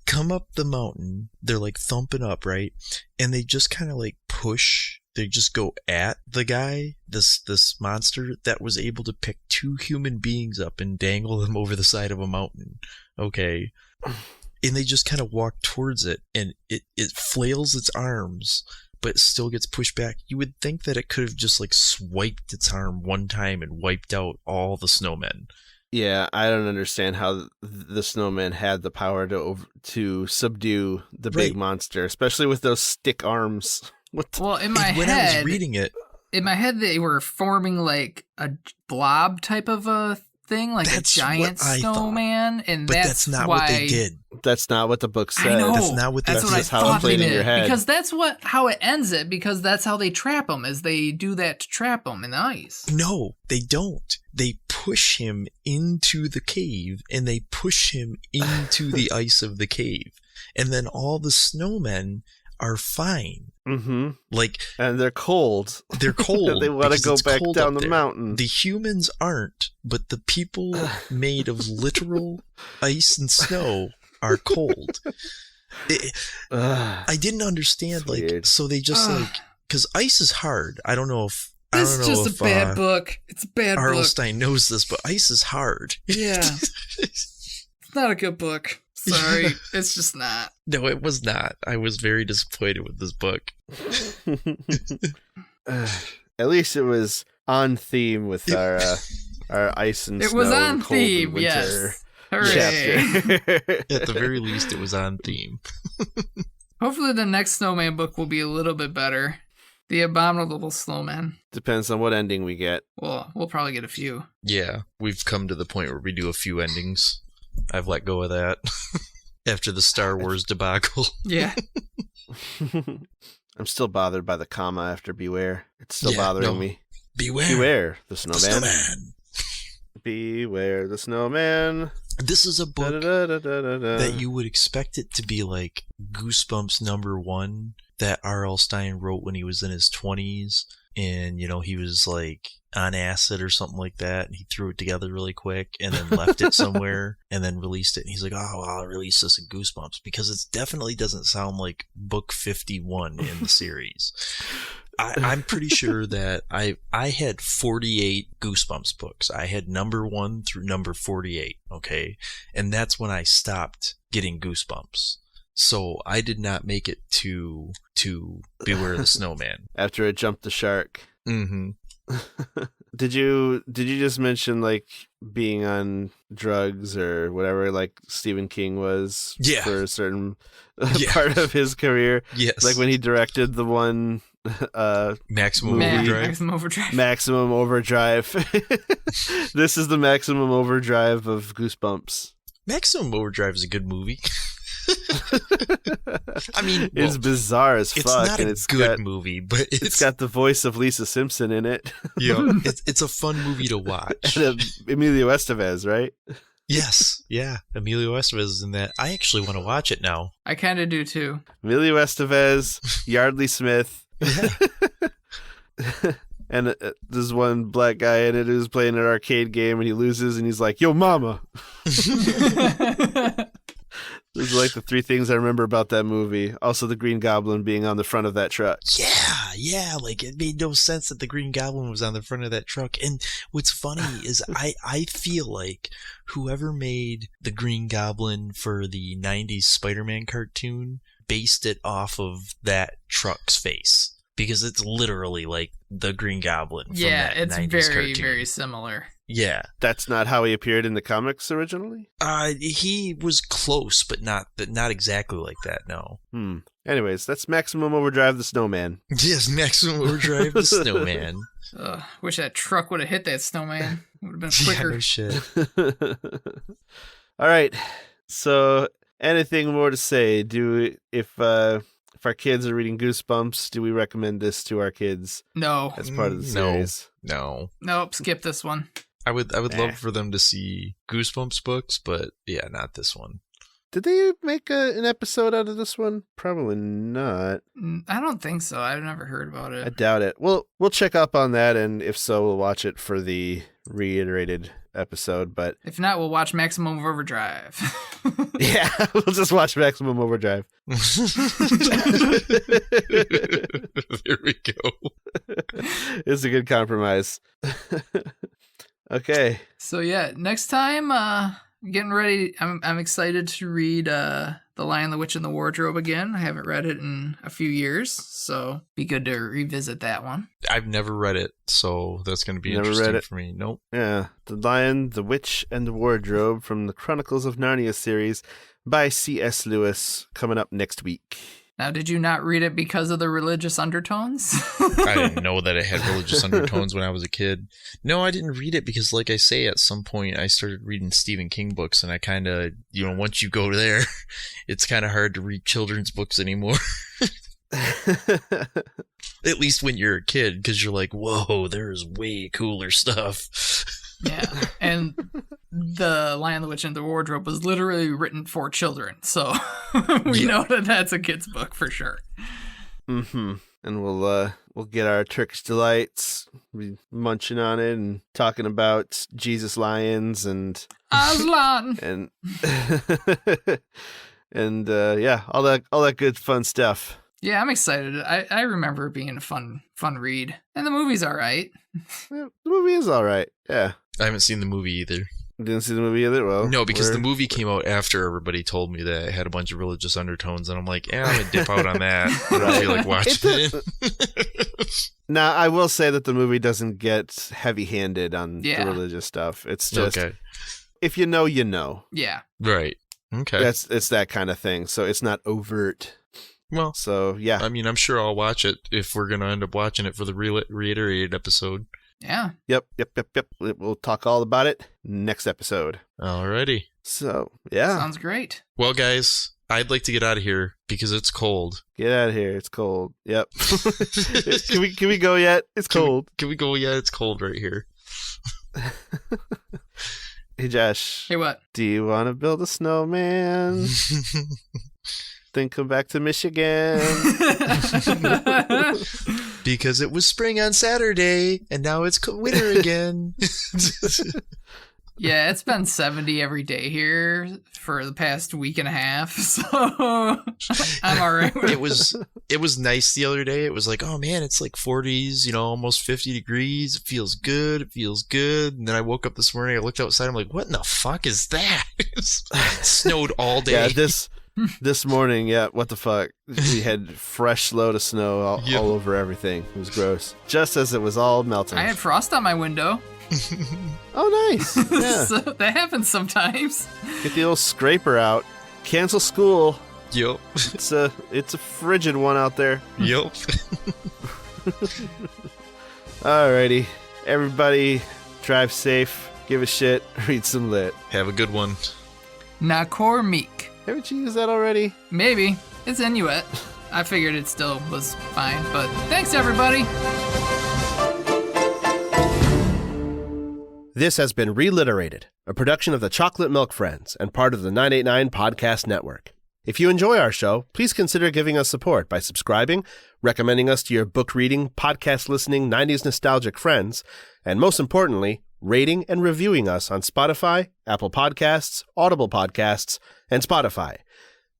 come up the mountain, they're like thumping up, right? And they just kind of like push, they just go at the guy, this monster that was able to pick 2 human beings up and dangle them over the side of a mountain. Okay. And they just kind of walk towards it, and it flails its arms, but it still gets pushed back. You would think that it could have just like swiped its arm one time and wiped out all the snowmen. Yeah, I don't understand how the snowman had the power to subdue the big monster, especially with those stick arms. Well, when I was reading it, in my head they were forming like a blob type of a thing, like a giant snowman, and that's not what they did. That's not what the book said. I know. That's not what that's just how it played in your head. Because that's how it ends it. Because that's how they trap him. Is they do that to trap him in the ice. No, they don't. They push him into the cave, and they push him into the ice of the cave, and then all the snowmen are fine. Mm-hmm. And they're cold. They're cold. They want to go back down the mountain. The humans aren't, but the people made of literal ice and snow are cold. I didn't understand, so they just because ice is hard. I don't know if this is just a bad book. It's a bad R.L. book. Stein knows this, but ice is hard. Yeah, it's not a good book. Sorry, it's just not. No, it was not. I was very disappointed with this book. At least it was on theme with our ice and snow. It was on and cold theme, winter yes. Hooray! At the very least, it was on theme. Hopefully, the next Snowman book will be a little bit better. The Abominable Snowman. Depends on what ending we get. Well, we'll probably get a few. Yeah, we've come to the point where we do a few endings. I've let go of that after the Star Wars debacle. Yeah. I'm still bothered by the comma after Beware. It's still bothering me. Beware the snowman. Beware the snowman. This is a book that you would expect it to be like Goosebumps #1 that R.L. Stein wrote when he was in his 20s. And, he was like on acid or something like that. And he threw it together really quick and then left it somewhere and then released it. And he's like, oh, well, I'll release this in Goosebumps because it definitely doesn't sound like book 51 in the series. I'm pretty sure that I had 48 Goosebumps books. I had #1 through #48. Okay. And that's when I stopped getting Goosebumps. So I did not make it to Beware the Snowman. After it jumped the shark. Mm-hmm. Did you just mention like being on drugs or whatever like Stephen King was for a certain part of his career? Yes. Like when he directed the one Maximum Overdrive. Maximum Overdrive. This is the Maximum Overdrive of Goosebumps. Maximum Overdrive is a good movie. I mean, it's bizarre as fuck. It's not a good movie, but it's got the voice of Lisa Simpson in it. Yeah, it's a fun movie to watch. And Emilio Estevez, right? Yes, yeah, Emilio Estevez is in that. I actually want to watch it now. I kind of do too. Emilio Estevez, Yardley Smith. Yeah. And there's one black guy in it who's playing an arcade game and he loses and he's like, "Yo, mama." Those are like the three things I remember about that movie. Also, the Green Goblin being on the front of that truck. Yeah. Like, it made no sense that the Green Goblin was on the front of that truck. And what's funny is I feel like whoever made the Green Goblin for the 90s Spider-Man cartoon based it off of that truck's face. Because it's literally like the Green Goblin from that 90s it's cartoon. very similar. Yeah. That's not how he appeared in the comics originally? He was close, but not exactly like that, no. Anyways, that's Maximum Overdrive the Snowman. Yes, Maximum Overdrive the Snowman. Wish that truck would have hit that snowman. Would have been quicker. Yeah, no shit. All right. So, anything more to say? If our kids are reading Goosebumps, do we recommend this to our kids? No. As part of the series? No. Nope, skip this one. I would love for them to see Goosebumps books, but yeah, not this one. Did they make an episode out of this one? Probably not. I don't think so. I've never heard about it. I doubt it. We'll check up on that, and if so, we'll watch it for the reiterated episode. But if not, we'll watch Maximum Overdrive. Yeah, we'll just watch Maximum Overdrive. There we go. It's a good compromise. Okay. So yeah, next time, getting ready. I'm excited to read The Lion, the Witch, and the Wardrobe again. I haven't read it in a few years, so be good to revisit that one. I've never read it, so that's going to be interesting for me. Nope. Yeah, The Lion, the Witch, and the Wardrobe from the Chronicles of Narnia series by C.S. Lewis, coming up next week. Now, did you not read it because of the religious undertones? I didn't know that it had religious undertones when I was a kid. No, I didn't read it because, like I say, at some point I started reading Stephen King books, and I kind of, once you go there, it's kind of hard to read children's books anymore. At least when you're a kid, because you're like, whoa, there's way cooler stuff. Yeah, and The Lion, the Witch, and the Wardrobe was literally written for children, so we know that that's a kid's book for sure. Mm-hmm. And we'll get our Turkish delights, be munching on it and talking about Jesus lions and Aslan and and yeah, all that good fun stuff. Yeah, I'm excited. I remember it being a fun read, and the movie's all right. Yeah, the movie is all right. Yeah. I haven't seen the movie either. Didn't see the movie either? Well, no, because the movie came out after everybody told me that it had a bunch of religious undertones, and I'm like, I'm going to dip out on that. I don't feel like watching it. Now, I will say that the movie doesn't get heavy-handed on the religious stuff. It's just, if you know, you know. Yeah. Right. Okay. It's that kind of thing, so it's not overt. Well, so, yeah. I mean, I'm sure I'll watch it if we're going to end up watching it for the reiterated episode. Yeah. Yep. We'll talk all about it next episode. Alrighty. So, yeah. Sounds great. Well, guys, I'd like to get out of here because it's cold. Get out of here. It's cold. Yep. Can we go yet? It's cold. Can we go? Yeah, it's cold right here. Hey, Josh. Hey, what? Do you want to build a snowman? Then come back to Michigan. Because it was spring on Saturday, and now it's winter again. Yeah, it's been 70 every day here for the past week and a half, so I'm all right with it. It was nice the other day. It was like, oh man, it's like 40s, almost 50 degrees. It feels good. And then I woke up this morning, I looked outside, I'm like, what in the fuck is that? It snowed all day. Yeah, This morning, yeah, what the fuck? We had fresh load of snow all over everything. It was gross. Just as it was all melting. I had frost on my window. Oh, nice. Yeah. So that happens sometimes. Get the old scraper out. Cancel school. Yup. It's a frigid one out there. Yup. Alrighty. Everybody, drive safe. Give a shit. Read some lit. Have a good one. Nakor Meek. Haven't you used that already? Maybe. It's Inuit. I figured it still was fine, but thanks everybody. This has been ReLiterated, a production of the Chocolate Milk Friends and part of the 989 Podcast Network. If you enjoy our show, please consider giving us support by subscribing, recommending us to your book reading, podcast listening, 90s nostalgic friends, and most importantly, rating and reviewing us on Spotify, Apple Podcasts, Audible Podcasts, and Spotify.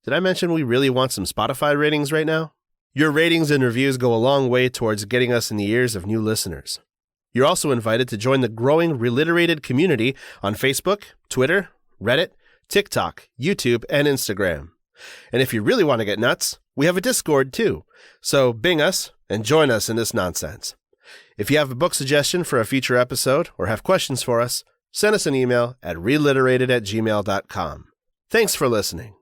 Did I mention we really want some Spotify ratings right now? Your ratings and reviews go a long way towards getting us in the ears of new listeners. You're also invited to join the growing ReLiterated community on Facebook, Twitter, Reddit, TikTok, YouTube, and Instagram. And if you really want to get nuts, we have a Discord too. So bing us and join us in this nonsense. If you have a book suggestion for a future episode or have questions for us, send us an email at reliterated@gmail.com. Thanks for listening.